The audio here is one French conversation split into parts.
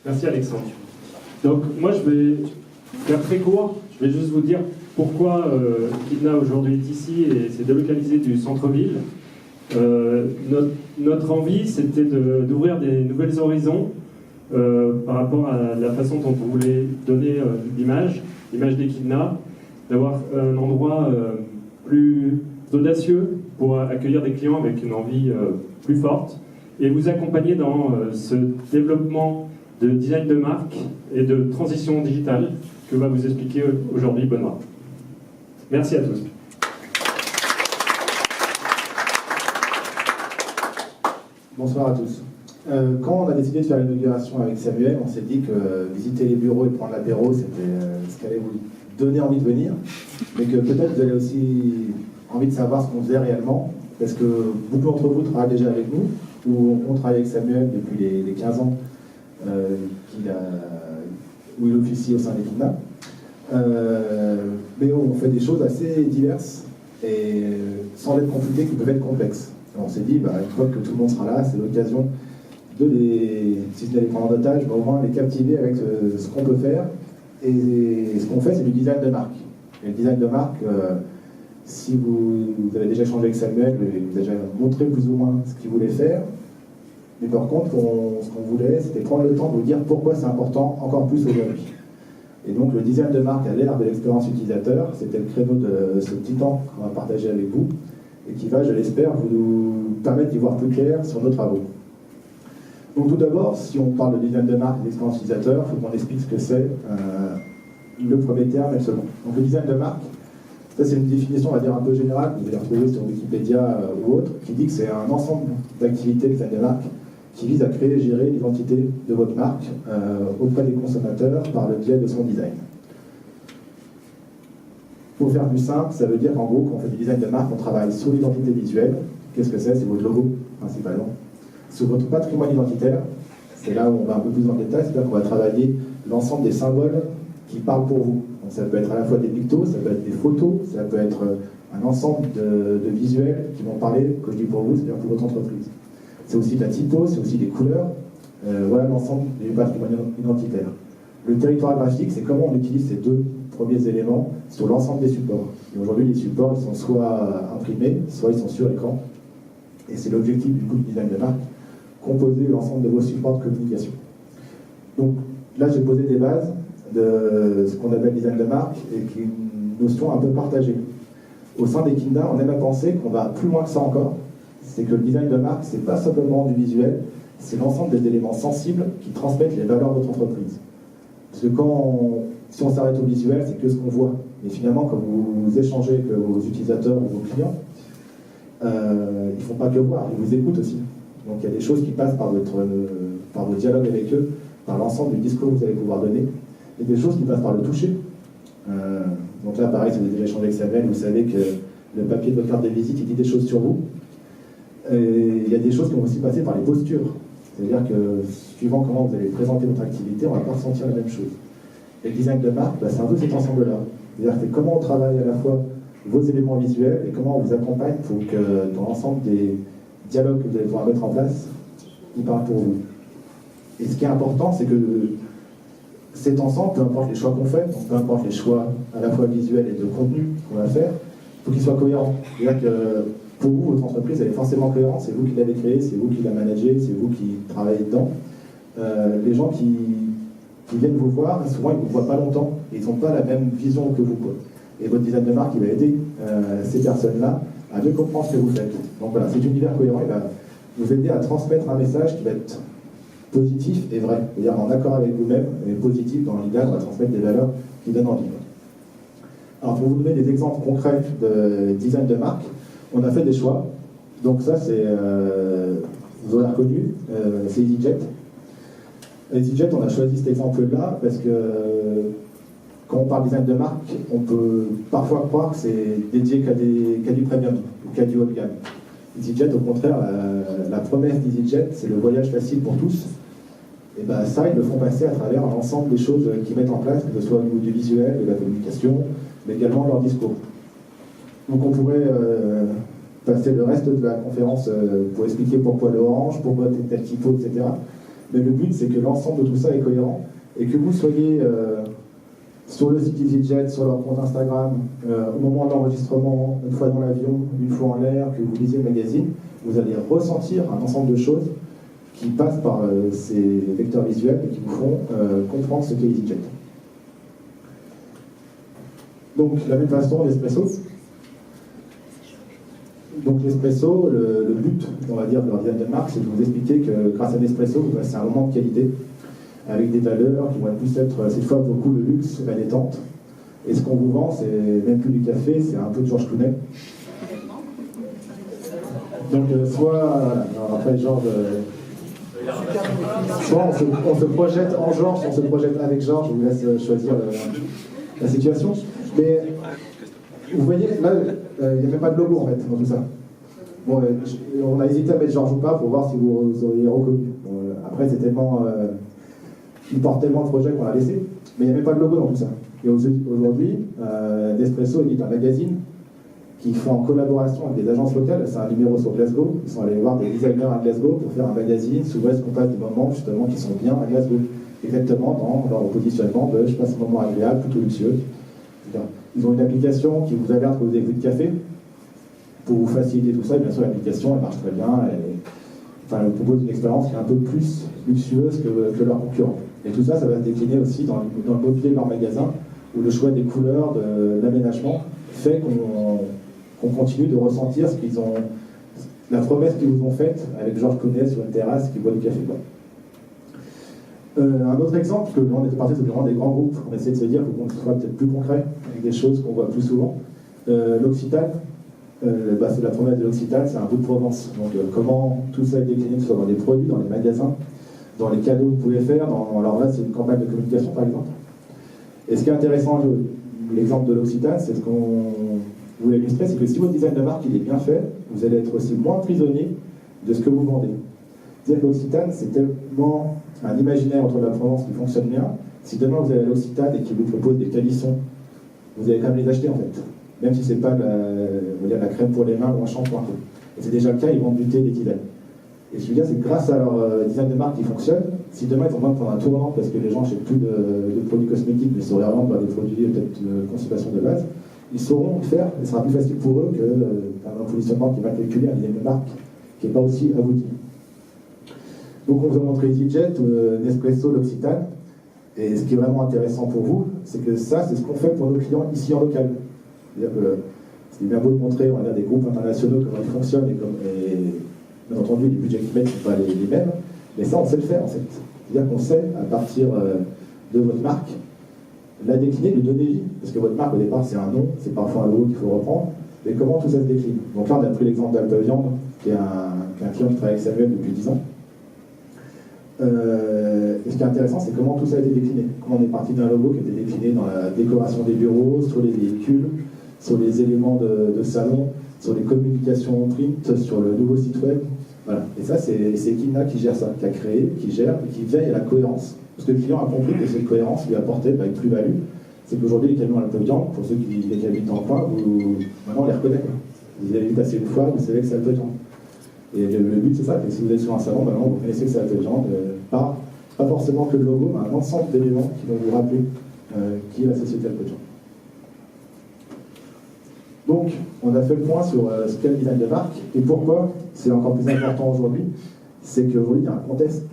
Merci Alexandre. Donc moi je vais faire très court, je vais juste vous dire pourquoi Echidna aujourd'hui est ici et s'est délocalisé du centre-ville. Notre envie c'était d'ouvrir des nouvelles horizons par rapport à la façon dont vous voulez donner l'image d'Echidna, d'avoir un endroit plus audacieux pour accueillir des clients avec une envie plus forte et vous accompagner dans ce développement de design de marque et de transition digitale que va vous expliquer aujourd'hui Benoît. Merci à tous. Bonsoir à tous. Quand on a décidé de faire l'inauguration avec Samuel, on s'est dit que visiter les bureaux et prendre l'apéro, c'était ce qui allait vous donner envie de venir, mais que peut-être vous avez aussi envie de savoir ce qu'on faisait réellement, parce que beaucoup d'entre vous travaillent déjà avec nous, ou on travaille avec Samuel depuis les 15 ans où il officie au sein d'Echidna. Mais on fait des choses assez diverses et sans être compliquées, qui peuvent être complexes. Alors on s'est dit, une fois que tout le monde sera là, c'est l'occasion de si ce n'est les prendre en otage, au moins les captiver avec ce qu'on peut faire. Et ce qu'on fait, c'est du design de marque. Et le design de marque, si vous avez déjà échangé avec Samuel, il vous a déjà montré plus ou moins ce qu'il voulait faire. Mais par contre, ce qu'on voulait, c'était prendre le temps de vous dire pourquoi c'est important encore plus aujourd'hui. Et donc le design de marque à l'ère de l'expérience utilisateur, c'était le créneau de ce petit temps qu'on va partager avec vous et qui va, je l'espère, vous permettre d'y voir plus clair sur nos travaux. Donc tout d'abord, si on parle de design de marque et d'expérience utilisateur, il faut qu'on explique ce que c'est, le premier terme et le second. Donc le design de marque, ça c'est une définition, on va dire, un peu générale, que vous allez retrouver sur Wikipédia ou autre, qui dit que c'est un ensemble d'activités de design de marque qui vise à créer et gérer l'identité de votre marque auprès des consommateurs par le biais de son design. Pour faire plus simple, ça veut dire qu'en gros, quand on fait du design de marque, on travaille sur l'identité visuelle. Qu'est-ce que c'est? C'est votre logo, principalement. Sur votre patrimoine identitaire, c'est là où on va un peu plus dans le détail, c'est-à-dire qu'on va travailler l'ensemble des symboles qui parlent pour vous. Donc ça peut être à la fois des pictos, ça peut être des photos, ça peut être un ensemble de visuels qui vont parler, que je dis pour vous, c'est-à-dire pour votre entreprise. C'est aussi de la typo, c'est aussi des couleurs, voilà l'ensemble du patrimoine identitaire. Le territoire graphique, c'est comment on utilise ces deux premiers éléments sur l'ensemble des supports. Et aujourd'hui, les supports, ils sont soit imprimés, soit ils sont sur écran. Et c'est l'objectif du coup du design de marque, composer l'ensemble de vos supports de communication. Donc là, j'ai posé des bases de ce qu'on appelle design de marque et qui est une notion un peu partagée. Au sein d'Echidna, on aime à penser qu'on va plus loin que ça encore. C'est que le design de marque, c'est pas simplement du visuel, c'est l'ensemble des éléments sensibles qui transmettent les valeurs de votre entreprise. Parce que si on s'arrête au visuel, c'est que ce qu'on voit. Et finalement, quand vous échangez avec vos utilisateurs ou vos clients, ils ne font pas que le voir, ils vous écoutent aussi. Donc il y a des choses qui passent par vos dialogues avec eux, par l'ensemble du discours que vous allez pouvoir donner, et des choses qui passent par le toucher. Donc là, pareil, si vous avez déjà échangé avec Samuel, vous savez que le papier de votre carte de visite, il dit des choses sur vous. Et il y a des choses qui vont aussi passer par les postures. C'est-à-dire que, suivant comment vous allez présenter votre activité, on ne va pas ressentir la même chose. Et le design de marque, c'est un peu cet ensemble-là. C'est-à-dire que comment on travaille à la fois vos éléments visuels et comment on vous accompagne pour que dans l'ensemble des dialogues que vous allez pouvoir mettre en place, ils parlent pour vous. Et ce qui est important, c'est que cet ensemble, peu importe les choix qu'on fait, donc peu importe les choix à la fois visuels et de contenu qu'on va faire, il faut qu'ils soient cohérents. C'est-à-dire que pour vous, votre entreprise, elle est forcément cohérente, c'est vous qui l'avez créée, c'est vous qui la managez, c'est vous qui travaillez dedans. Les gens qui viennent vous voir, souvent ils ne vous voient pas longtemps, et ils n'ont pas la même vision que vous. Et votre design de marque, il va aider ces personnes-là à mieux comprendre ce que vous faites. Donc voilà, cet univers cohérent, il va vous aider à transmettre un message qui va être positif et vrai, c'est-à-dire en accord avec vous-même, et positif dans l'idéal, on va transmettre des valeurs qui donnent envie. Alors pour vous donner des exemples concrets de design de marque, on a fait des choix. Donc ça, c'est, vous aurez reconnu, c'est EasyJet. EasyJet, on a choisi cet exemple-là parce que quand on parle design de marque, on peut parfois croire que c'est dédié qu'à du premium, ou qu'à du haut de gamme. EasyJet, au contraire, la promesse d'EasyJet, c'est le voyage facile pour tous. Et bien ça, ils le font passer à travers l'ensemble des choses qu'ils mettent en place, que ce soit au niveau du visuel, de la communication, mais également leur discours. Donc on pourrait passer le reste de la conférence pour expliquer pourquoi l'orange, pourquoi tel typo, etc. Mais le but, c'est que l'ensemble de tout ça est cohérent et que vous soyez sur le site EasyJet, sur leur compte Instagram, au moment de l'enregistrement, une fois dans l'avion, une fois en l'air, que vous lisez le magazine, vous allez ressentir un ensemble de choses qui passent par ces vecteurs visuels et qui vous font comprendre ce qu'est EasyJet. Donc, de la même façon, l'Espresso. Donc, l'Espresso, le but, on va dire, de leur design de marque, c'est de vous expliquer que grâce à l'Espresso, vous passez un moment de qualité avec des valeurs qui vont plus être, cette fois, beaucoup le luxe, la détente. Et ce qu'on vous vend, c'est même plus du café, c'est un peu de Georges Clooney. Donc, soit, alors après, Georges. Soit on se projette en Georges, soit on se projette avec Georges, je vous laisse choisir la situation. Mais vous voyez, là, il n'y a même pas de logo en fait dans tout ça. Bon, on a hésité à mettre Georges ou pas pour voir si vous auriez reconnu. Bon, après, c'est tellement. Il porte tellement le projet qu'on l'a laissé, mais il n'y a même pas de logo dans tout ça. Et aujourd'hui, Nespresso édite un magazine qui font en collaboration avec des agences locales. C'est un numéro sur Glasgow. Ils sont allés voir des designers à Glasgow pour faire un magazine sous l'ouest qu'on passe des moments justement qui sont bien à Glasgow. Exactement dans leur positionnement de je passe un moment agréable, plutôt luxueux. Ils ont une application qui vous alerte quand vous avez pris de café pour vous faciliter tout ça. Et bien sûr, l'application elle marche très bien. Elle propose une expérience qui est un peu plus luxueuse que leurs concurrents. Et tout ça, ça va se décliner aussi dans le mobilier de leur magasin, où le choix des couleurs, de l'aménagement, fait qu'on continue de ressentir ce qu'ils ont, la promesse qu'ils vous ont faite avec Georges Clooney sur une terrasse qui boit du café. Un autre exemple, que on était parti de vraiment des grands groupes, on essaie de se dire qu'on soit peut-être plus concret, avec des choses qu'on voit plus souvent. L'Occitane, c'est la promesse de l'Occitane, c'est un bout de Provence. Donc comment tout ça est décliné, que ce soit dans les produits, dans les magasins, dans les cadeaux que vous pouvez faire, alors là c'est une campagne de communication par exemple. Et ce qui est intéressant, l'exemple de l'Occitane, c'est ce qu'on voulait illustrer, c'est que si votre design de marque il est bien fait, vous allez être aussi moins prisonnier de ce que vous vendez. C'est-à-dire que l'Occitane, c'est tellement un imaginaire autour de la Provence qui fonctionne bien. Si demain vous avez l'Occitane et qu'il vous propose des calissons, vous allez quand même les acheter en fait. Même si c'est pas la crème pour les mains ou un shampoing. Et c'est déjà le cas, ils vendent du thé dès qu'ils viennent. Et ce que je veux dire, c'est que grâce à leur design de marque qui fonctionne, si demain ils ont besoin de prendre un tournant parce que les gens n'achètent plus de produits cosmétiques, mais sauraient vraiment des produits peut-être de consommation de base, ils sauront le faire, et ce sera plus facile pour eux qu'un positionnement qui va calculer un design de marque qui n'est pas aussi abouti. Donc on vous a montré EasyJet, Nespresso, l'Occitane, et ce qui est vraiment intéressant pour vous, c'est que ça, c'est ce qu'on fait pour nos clients ici en local. C'est-à-dire que c'est bien beau de montrer, on a des groupes internationaux, comment ils fonctionnent, et bien entendu, les budgets qu'ils mettent ne sont pas les mêmes, mais ça, on sait le faire en fait. C'est-à-dire qu'on sait, à partir de votre marque, la décliner, lui donner vie, parce que votre marque, au départ, c'est un nom, c'est parfois un logo qu'il faut reprendre, mais comment tout ça se décline. Donc là, on a pris l'exemple d'Alpe Viande, qui est un client qui travaille avec Samuel depuis 10 ans. Et ce qui est intéressant, c'est comment tout ça a été décliné. Comment on est parti d'un logo qui était décliné dans la décoration des bureaux, sur les véhicules, sur les éléments de salon, sur les communications print, sur le nouveau site web. Voilà. Et ça, c'est Equina qui gère ça, qui a créé, qui gère et qui veille à la cohérence. Parce que le client a compris que cette cohérence lui apportait une plus-value. C'est qu'aujourd'hui, les camions Alpe Viande, pour ceux qui habitent dans le coin, maintenant on les reconnaît. Vous les avez vu passer une fois, vous savez que c'est Alpe Viande. Et le but, c'est ça, que si vous êtes sur un salon, maintenant vous connaissez que c'est Alpe Viande, pas forcément que le logo, mais un ensemble d'éléments qui vont vous rappeler qui est la société Alpe Viande. Donc, on a fait le point sur ce qu'est le design de marque, et pourquoi c'est encore plus important aujourd'hui, c'est qu'aujourd'hui, il y a un contexte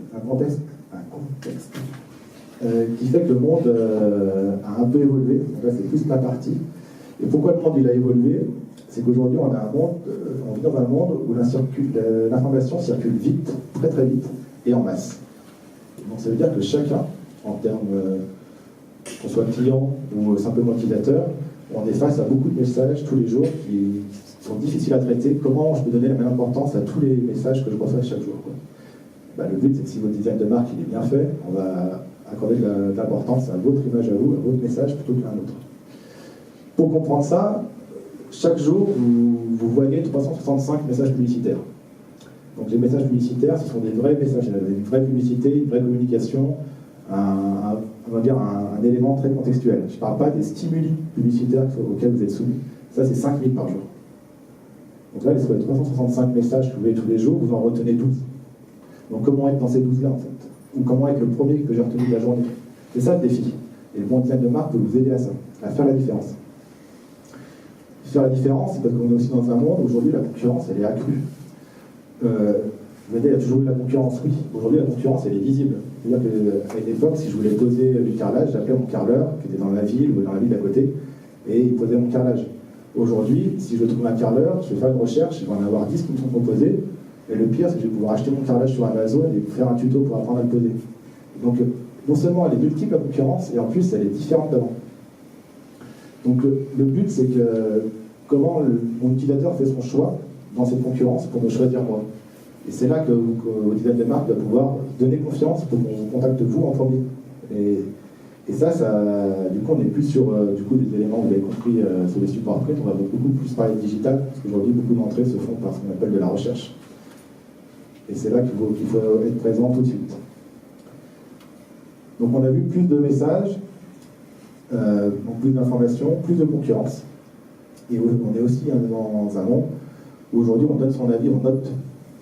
qui fait que le monde a un peu évolué. Donc là, c'est plus ma partie. Et pourquoi le monde il a évolué? C'est qu'aujourd'hui, on vit dans un monde où l'information circule vite, très très vite, et en masse. Donc ça veut dire que chacun, en termes, qu'on soit client ou simplement utilisateur, on est face à beaucoup de messages tous les jours qui sont difficiles à traiter. Comment je peux donner la même importance à tous les messages que je reçois chaque jour, quoi. Le but, c'est que si votre design de marque il est bien fait, on va accorder de l'importance à votre image à vous, à votre message, plutôt qu'à un autre. Pour comprendre ça, chaque jour, vous voyez 365 messages publicitaires. Donc les messages publicitaires, ce sont des vrais messages, une vraie publicité, une vraie communication, on va dire un élément très contextuel. Je ne parle pas des stimuli publicitaires auxquels vous êtes soumis. Ça, c'est 5000 par jour. Donc là, sur les 365 messages que vous voyez tous les jours, vous en retenez 12. Donc comment être dans ces 12-là, en fait? ou comment être le premier que j'ai retenu de la journée. C'est ça le défi. Et le bon design de marque peut vous aider à ça, à faire la différence. Faire la différence, c'est parce qu'on est aussi dans un monde où aujourd'hui la concurrence, elle est accrue. Vous voyez, il y a toujours eu la concurrence, oui. Aujourd'hui, la concurrence, elle est visible. C'est-à-dire qu'à une époque, si je voulais poser du carrelage, j'appelais mon carreleur, qui était dans la ville ou dans la ville d'à côté, et il posait mon carrelage. Aujourd'hui, si je trouve un carreleur, je vais faire une recherche, il va en avoir 10 qui me sont proposés, et le pire, c'est que je vais pouvoir acheter mon carrelage sur Amazon et faire un tuto pour apprendre à le poser. Donc, non seulement elle est multiple la concurrence, et en plus, elle est différente d'avant. Donc, le but, c'est que comment mon utilisateur fait son choix dans cette concurrence pour me choisir moi. Et c'est là que le design de marque va pouvoir donner confiance pour qu'on contacte vous en premier. Et ça, du coup, on n'est plus sur des éléments, vous avez compris, sur les supports print, on va beaucoup plus parler de digital, parce qu'aujourd'hui, beaucoup d'entrées se font par ce qu'on appelle de la recherche. Et c'est là qu'il faut être présent tout de suite. Donc on a vu plus de messages, donc plus d'informations, plus de concurrence. Et on est aussi dans un monde où aujourd'hui on donne son avis, on note,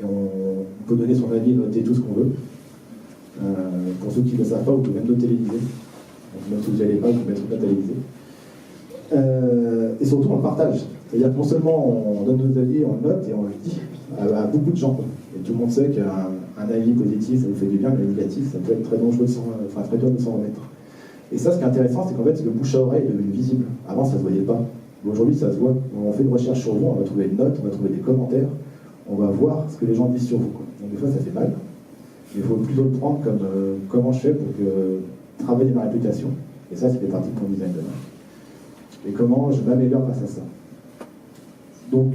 et on peut donner son avis et noter tout ce qu'on veut. Pour ceux qui ne le savent pas, vous pouvez même noter les idées. Donc même si vous n'y allez pas, vous pouvez mettre une note à l'idée. Et surtout on le partage. C'est-à-dire que non seulement on donne nos avis, on le note et on le dit à beaucoup de gens. Et tout le monde sait qu'un avis positif, ça vous fait du bien, mais négatif, ça peut être très dangereux, très dur de s'en remettre. Et ça, ce qui est intéressant, c'est qu'en fait, le bouche à oreille est devenu visible. Avant, ça ne se voyait pas. Aujourd'hui, ça se voit. On fait une recherche sur vous, on va trouver une note, on va trouver des commentaires, on va voir ce que les gens disent sur vous. Donc des fois, ça fait mal. Mais il faut plutôt le prendre comme comment je fais pour travailler ma réputation. Et ça, c'est des parties de mon design de marque. Et comment je m'améliore face à ça. Donc,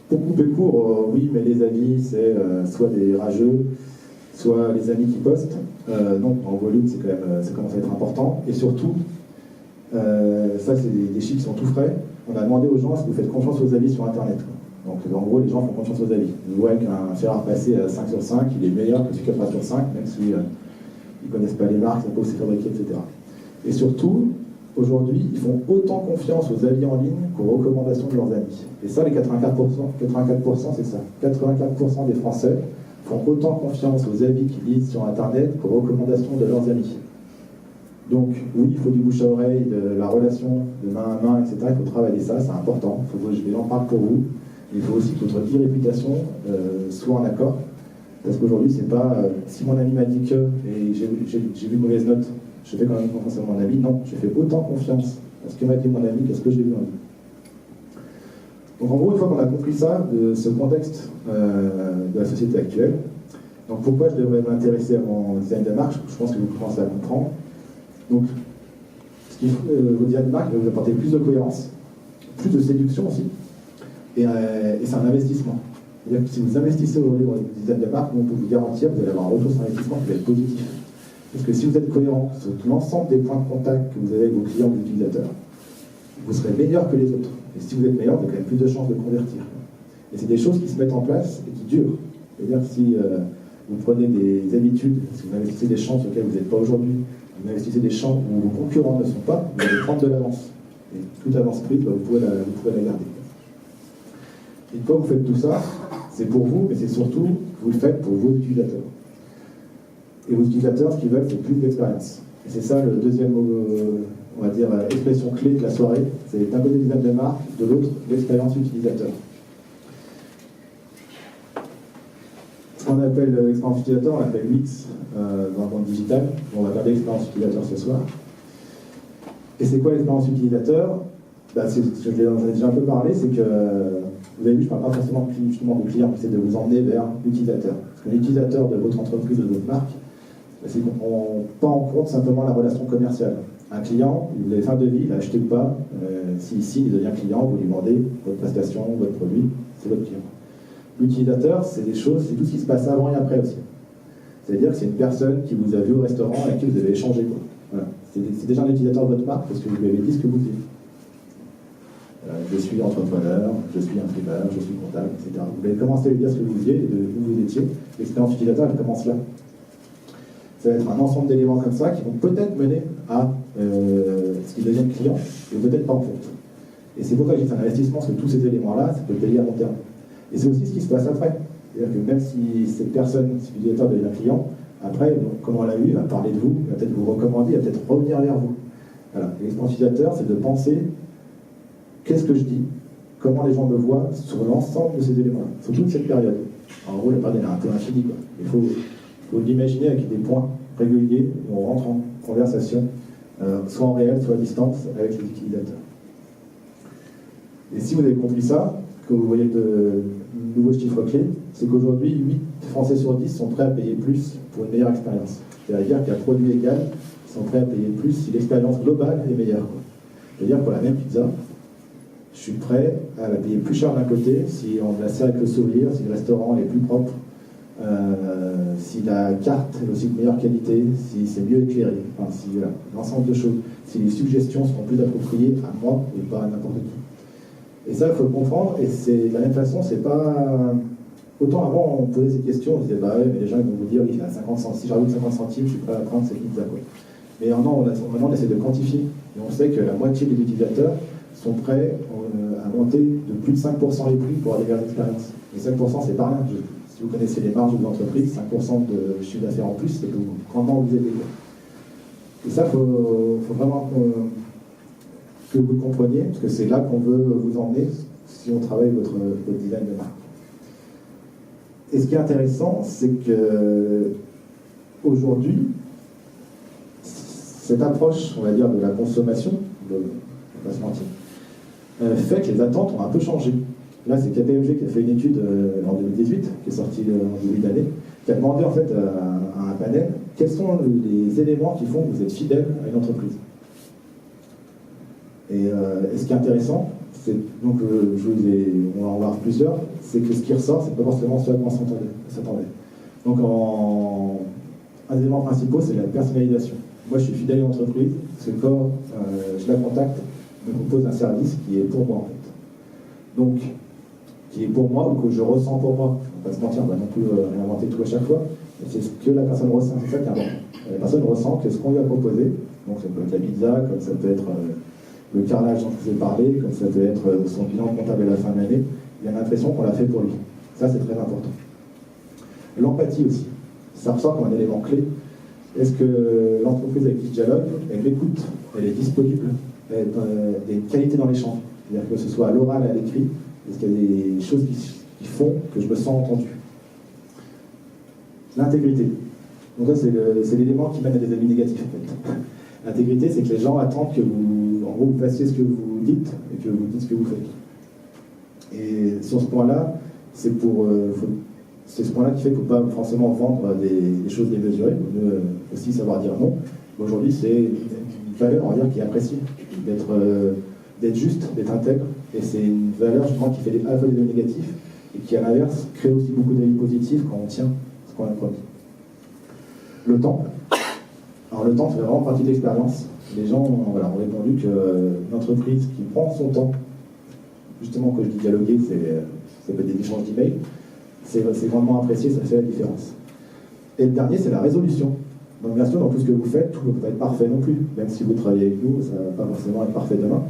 pour couper court, oui, mais les avis, c'est soit des rageux, soit les amis qui postent. Donc, en volume, ça commence à être important. Et surtout, ça, c'est des chiffres qui sont tout frais. On a demandé aux gens si vous faites confiance aux avis sur Internet. Donc, en gros, les gens font confiance aux avis. Ils voient qu'un fer à repasser à 5 sur 5, il est meilleur que celui qui a 3 sur 5, même si ils ne connaissent pas les marques, ils ne savent pas où c'est fabriqué, etc. Et surtout, aujourd'hui, ils font autant confiance aux avis en ligne qu'aux recommandations de leurs amis. Et ça, les 84%, c'est ça. 84% des Français font autant confiance aux avis qu'ils lisent sur Internet qu'aux recommandations de leurs amis. Donc, oui, il faut du bouche à oreille, de la relation de main à main, etc. Il faut travailler ça, c'est important. Il faut que les gens parlent pour vous. Il faut aussi que votre e-réputation soit en accord. Parce qu'aujourd'hui, c'est pas si mon ami m'a dit que, et j'ai vu une mauvaise note, je fais quand même confiance à mon ami. Non, je fais autant confiance à ce que m'a dit mon ami qu'à ce que j'ai vu en lui. Donc en gros, une fois qu'on a compris ça, de ce contexte de la société actuelle, donc pourquoi je devrais m'intéresser à mon design de marque, je pense que vous commencez à comprendre. Donc, votre design de marque va vous apporter plus de cohérence, plus de séduction aussi, et c'est un investissement. C'est-à-dire que si vous investissez aujourd'hui dans le design de marque, on peut vous garantir que vous allez avoir un retour sur investissement qui va être positif. Parce que si vous êtes cohérent sur l'ensemble des points de contact que vous avez avec vos clients ou utilisateurs, vous serez meilleur que les autres. Et si vous êtes meilleur, vous avez quand même plus de chances de convertir. Et c'est des choses qui se mettent en place et qui durent. C'est-à-dire que si vous prenez des habitudes, si vous investissez des champs sur lesquels vous n'êtes pas aujourd'hui, vous investissez des champs où vos concurrents ne sont pas, vous allez prendre de l'avance. Et toute avance prise, vous pouvez la garder. Et quand vous faites tout ça, c'est pour vous, mais c'est surtout, vous le faites pour vos utilisateurs. Et vos utilisateurs, ce qu'ils veulent, c'est plus d'expérience. Et c'est ça le deuxième, on va dire, expression clé de la soirée. C'est d'un côté le design de marque, de l'autre, l'expérience utilisateur. Ce qu'on appelle l'expérience utilisateur, on l'appelle l'UX dans le monde digital. On va regarder l'expérience utilisateur ce soir. Et c'est quoi l'expérience utilisateur? J'en ai déjà un peu parlé, c'est que vous avez vu, je ne parle pas forcément justement du client, c'est de vous emmener vers l'utilisateur. Parce que l'utilisateur de votre entreprise ou de votre marque, c'est qu'on ne prend pas en compte simplement la relation commerciale. Un client, vous avez fait un devis, il a acheté ou pas, si il devient client, vous lui demandez votre prestation, votre produit, c'est votre client. L'utilisateur, c'est des choses, c'est tout ce qui se passe avant et après aussi. C'est-à-dire que c'est une personne qui vous a vu au restaurant et avec qui vous avez échangé. Voilà. C'est déjà un utilisateur de votre marque parce que vous lui avez dit ce que vous dites. Je suis entrepreneur, je suis imprimeur, je suis comptable, etc. Vous avez commencé à lui dire ce que vous faisiez et de où vous étiez. L'expérience utilisateur, elle commence là. Ça va être un ensemble d'éléments comme ça qui vont peut-être mener à ce qu'ils deviennent clients, et peut-être pas en fait. Et c'est pourquoi j'ai fait un investissement, parce que tous ces éléments-là, ça peut payer à long terme. Et c'est aussi ce qui se passe après. C'est-à-dire que même si cette personne, si l'utilisateur devient client, Après, donc, comme on l'a vu, il va parler de vous, il va peut-être vous recommander, il va peut-être revenir vers vous. Voilà. L'expérience utilisateur, c'est de penser qu'est-ce que je dis, comment les gens me voient sur l'ensemble de ces éléments-là, sur toute cette période. En gros, la période est un peu infinie, quoi. Il faut l'imaginer avec des points réguliers où on rentre en conversation, soit en réel, soit à distance, avec les utilisateurs. Et si vous avez compris ça, que vous voyez de nouveaux chiffres clés, c'est qu'aujourd'hui, 8 Français sur 10 sont prêts à payer plus pour une meilleure expérience. C'est-à-dire qu'à produit égal, ils sont prêts à payer plus si l'expérience globale est meilleure. C'est-à-dire pour la même pizza, je suis prêt à la payer plus cher d'un côté si on la sert avec le sourire, si le restaurant est plus propre, si la carte est aussi de meilleure qualité, si c'est mieux éclairé, enfin, si voilà, l'ensemble de choses, si les suggestions seront plus appropriées à moi et pas à n'importe qui. Et ça, il faut le comprendre, et c'est de la même façon, c'est pas... Autant avant, on posait ces questions, on disait, bah ouais, mais les gens ils vont vous dire, oui, à 50 centimes, si j'ajoute 50 centimes, je suis prêt à prendre cette pizza, quoi. Mais maintenant, on essaie de quantifier, et on sait que la moitié des utilisateurs sont prêts à monter de plus de 5% les prix pour aller vers l'expérience. Et 5%, c'est pas rien. Si vous connaissez les marges de l'entreprise, 5% de chiffre d'affaires en plus, c'est que vous, grandement vous aidez. Et ça, il faut vraiment que vous le compreniez, parce que c'est là qu'on veut vous emmener si on travaille votre design de marque. Et ce qui est intéressant, c'est que aujourd'hui, cette approche, on va dire, de la consommation, on va pas se mentir, fait que les attentes ont un peu changé. Là, c'est KPMG qui a fait une étude en 2018, qui est sortie en début d'année, qui a demandé en fait à un panel quels sont les éléments qui font que vous êtes fidèle à une entreprise. Et ce qui est intéressant, c'est donc on va en voir plusieurs, c'est que ce qui ressort, c'est pas forcément ce à quoi on s'attendait. Donc un des éléments principaux, c'est la personnalisation. Moi, je suis fidèle à une entreprise, parce que quand je la contacte, me propose un service qui est pour moi en fait. Donc, qui est pour moi ou que je ressens pour moi. On va pas se mentir, on va non plus réinventer tout à chaque fois, mais c'est ce que la personne ressent, c'est ça qui est important. La personne ressent que ce qu'on lui a proposé, donc ça peut être la pizza, comme ça peut être le carrelage dont je vous ai parlé, comme ça peut être son bilan comptable à la fin de l'année, il a l'impression qu'on l'a fait pour lui. Ça, c'est très important. L'empathie aussi, ça ressort comme un élément clé. Est-ce que l'entreprise avec qui je dialogue, elle m'écoute, elle est disponible, il y a une qualité dans l'échange, c'est-à-dire que ce soit à l'oral, à l'écrit, est-ce qu'il y a des choses qui font que je me sens entendu. L'intégrité. Donc ça, c'est l'élément qui mène à des avis négatifs en fait. L'intégrité, c'est que les gens attendent que vous, en gros, vous fassiez ce que vous dites et que vous dites ce que vous faites. Et sur ce point-là, c'est ce point-là qui fait qu'il ne faut pas forcément vendre des choses démesurées, il faut aussi savoir dire non. Aujourd'hui, c'est une valeur, on va dire, qui est appréciée, d'être juste, d'être intègre, et c'est une valeur justement qui fait à la fois des avis négatifs et qui, à l'inverse, crée aussi beaucoup d'avis positifs quand on tient ce qu'on a promis. Le temps. Alors le temps, c'est vraiment partie de l'expérience. Les gens ont répondu qu'une entreprise qui prend son temps, justement quand je dis dialoguer, ça peut être des échanges d'emails, c'est vraiment apprécié, ça fait la différence. Et le dernier, c'est la résolution. Donc bien sûr, dans tout ce que vous faites, tout ne peut pas être parfait non plus. Même si vous travaillez avec nous, ça ne va pas forcément être parfait demain.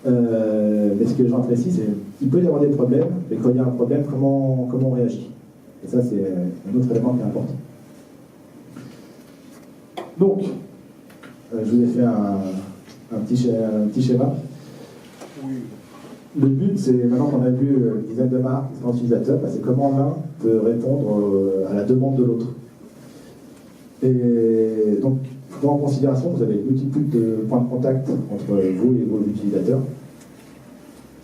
Mais ce que les gens apprécient, c'est qu'il peut y avoir des problèmes, mais quand il y a un problème, comment on réagit. Et ça, c'est un autre élément qui est important. Donc, je vous ai fait un petit schéma. Le but, c'est, maintenant qu'on a vu une dizaine de marques, l'expérience utilisateur, c'est comment l'un peut répondre à la demande de l'autre. Et donc, prenons en considération que vous avez une multitude de points de contact entre vous et vos utilisateurs.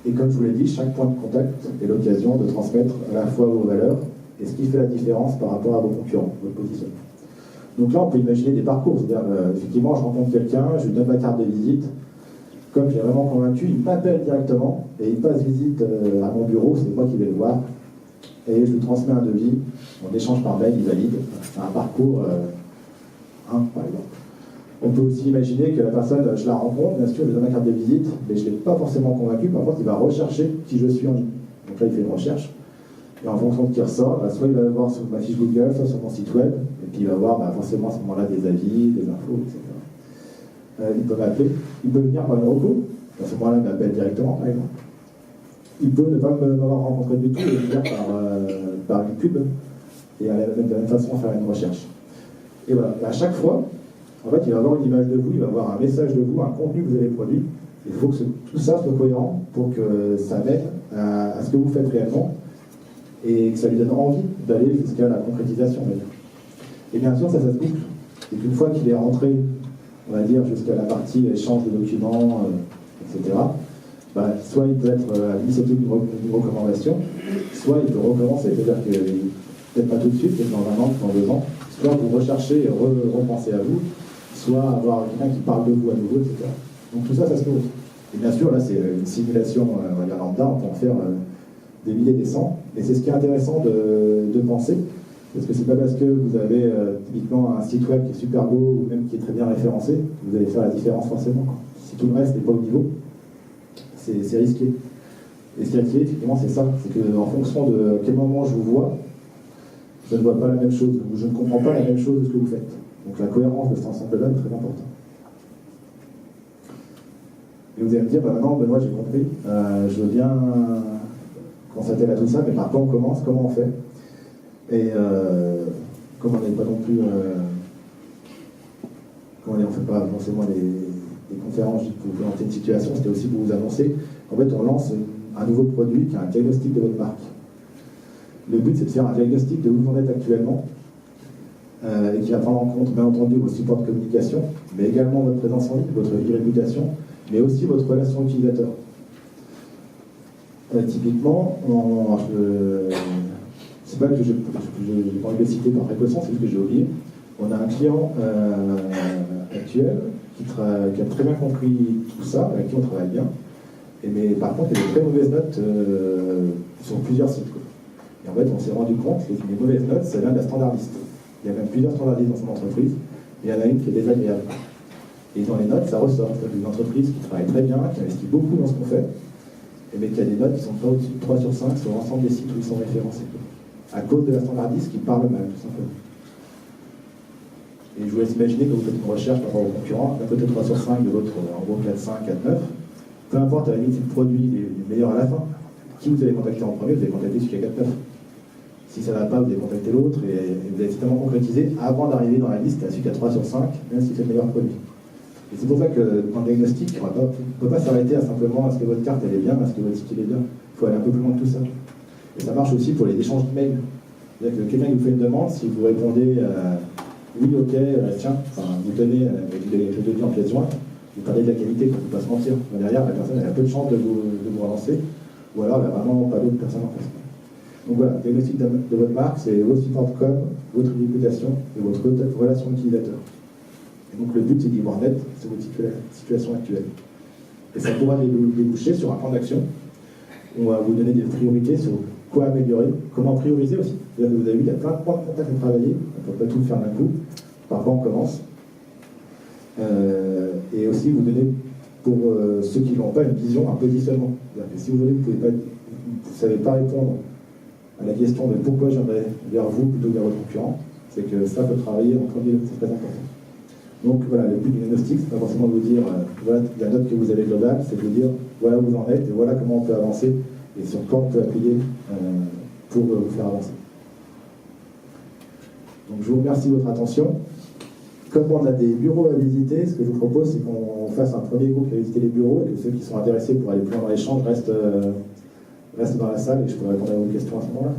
Et comme je vous l'ai dit, chaque point de contact est l'occasion de transmettre à la fois vos valeurs et ce qui fait la différence par rapport à vos concurrents, votre positionnement. Donc là, on peut imaginer des parcours. C'est-à-dire, effectivement, je rencontre quelqu'un, je lui donne ma carte de visite. Comme j'ai vraiment convaincu, il m'appelle directement et il passe visite à mon bureau, c'est moi qui vais le voir. Et je lui transmets un devis, on échange par mail, il valide. C'est un parcours, par exemple. On peut aussi imaginer que la personne, je la rencontre, bien sûr, je lui donne ma carte de visite, mais je ne l'ai pas forcément convaincu. Par contre, il va rechercher qui je suis en ligne. Donc là, il fait une recherche. Et en fonction de ce qui ressort, soit il va voir sur ma fiche Google, soit sur mon site web, et puis il va voir forcément à ce moment-là des avis, des infos, etc. Il peut m'appeler, il peut venir par une reco, à ce moment-là il m'appelle directement par exemple. Il peut ne pas m'avoir rencontré du tout et venir par une pub, et de la même façon faire une recherche. Et voilà, et à chaque fois, en fait, il va avoir une image de vous, il va avoir un message de vous, un contenu que vous avez produit. Il faut que tout ça soit cohérent pour que ça mène à ce que vous faites réellement et que ça lui donne envie d'aller jusqu'à la concrétisation, on va dire. Et bien sûr, ça se boucle. Et qu'une fois qu'il est rentré, on va dire, jusqu'à la partie échange de documents, etc., bah, soit il peut être à l'initiative d'une recommandation, soit il peut recommencer. C'est-à-dire que, peut-être pas tout de suite, peut-être dans un an, dans 2 ans, soit vous recherchez et repenser à vous, soit avoir quelqu'un qui parle de vous à nouveau, etc. Donc tout ça, ça se pose. Et bien sûr, là, c'est une simulation, on va dire lambda, on peut en faire des milliers, des cents. Et c'est ce qui est intéressant de penser, parce que c'est pas parce que vous avez typiquement un site web qui est super beau, ou même qui est très bien référencé, que vous allez faire la différence forcément, quoi. Si tout le reste n'est pas au niveau, c'est risqué. Et ce qui est risqué, effectivement, c'est ça. C'est qu'en fonction de quel moment je vous vois, je ne vois pas la même chose, ou je ne comprends pas la même chose de ce que vous faites. Donc la cohérence de cet ensemble-là est très importante. Et vous allez me dire, bah maintenant, Benoît, j'ai compris, je veux bien qu'on s'attelle à tout ça, mais par quoi on commence, comment on fait? Et comme on n'est pas non plus... comment dire, on ne fait pas forcément des conférences juste pour vous présenter une situation, c'était aussi pour vous annoncer qu'en fait, on lance un nouveau produit qui est un diagnostic de votre marque. Le but, c'est de faire un diagnostic de où vous en êtes actuellement, et qui va prendre en compte, bien entendu, vos supports de communication, mais également votre présence en ligne, votre réputation, mais aussi votre relation utilisateur. Typiquement, c'est pas que j'ai pas envie de le citer par précaution, c'est juste que j'ai oublié. On a un client actuel qui a très bien compris tout ça, avec qui on travaille bien, mais par contre, il y a de très mauvaises notes sur plusieurs sites, quoi. Et en fait, on s'est rendu compte que les mauvaises notes, ça vient de la standardiste. Il y a même plusieurs standardistes dans son entreprise, mais il y en a une qui est désagréable. Et dans les notes, ça ressort. C'est une entreprise qui travaille très bien, qui investit beaucoup dans ce qu'on fait, mais qui a des notes qui sont pas au-dessus de 3 sur 5 sur l'ensemble des sites où ils sont référencés, à cause de la standardiste qui parle mal, tout simplement. Et je vous laisse imaginer que vous faites une recherche par rapport aux concurrents, d'un côté 3 sur 5, de l'autre en gros 4, 5, 4, 9. Peu importe à la limite, si le produit est meilleur à la fin, qui vous allez contacter en premier, vous allez contacter celui qui a 4, 9. Si ça ne va pas, vous allez contacter l'autre et vous allez totalement concrétiser avant d'arriver dans la liste à celui qui a 3 sur 5, même si c'est le meilleur produit. Et c'est pour ça que dans le diagnostic, on ne peut pas s'arrêter à simplement est-ce que votre carte elle est bien, est-ce que votre site il est bien. Il faut aller un peu plus loin que tout ça. Et ça marche aussi pour les échanges de mails. C'est-à-dire que quelqu'un qui vous fait une demande, si vous répondez oui, ok, tiens, vous tenez avec le devis en pièce jointe, vous parlez de la qualité, il ne faut pas se mentir. Derrière, la personne elle a peu de chance de vous relancer, ou alors elle n'a vraiment pas d'autres personnes en face. Donc voilà, le diagnostic de votre marque, c'est vos supports com, votre réputation et votre relation utilisateur. Et donc le but, c'est d'y voir net sur votre situation actuelle. Et ça pourra déboucher sur un plan d'action. On va vous donner des priorités sur quoi améliorer, comment prioriser aussi. C'est-à-dire que vous avez vu, il y a plein de points de contact à travailler, on ne peut pas tout faire d'un coup. Par quoi on commence. Et aussi vous donner, pour ceux qui n'ont pas une vision, un positionnement. C'est-à-dire que si vous ne savez pas répondre à la question de pourquoi j'aimerais vers vous plutôt que vers votre concurrent, c'est que ça peut travailler en premier, c'est très important. Donc voilà, le but du diagnostic, c'est pas forcément de vous dire voilà la note que vous avez globale, c'est de vous dire voilà où vous en êtes et voilà comment on peut avancer et sur quoi on peut appuyer pour vous faire avancer. Donc je vous remercie de votre attention. Comme on a des bureaux à visiter, ce que je vous propose, c'est qu'on fasse un premier groupe qui va visiter les bureaux et que ceux qui sont intéressés pour aller plus loin dans l'échange restent dans la salle et je pourrai répondre à vos questions à ce moment-là.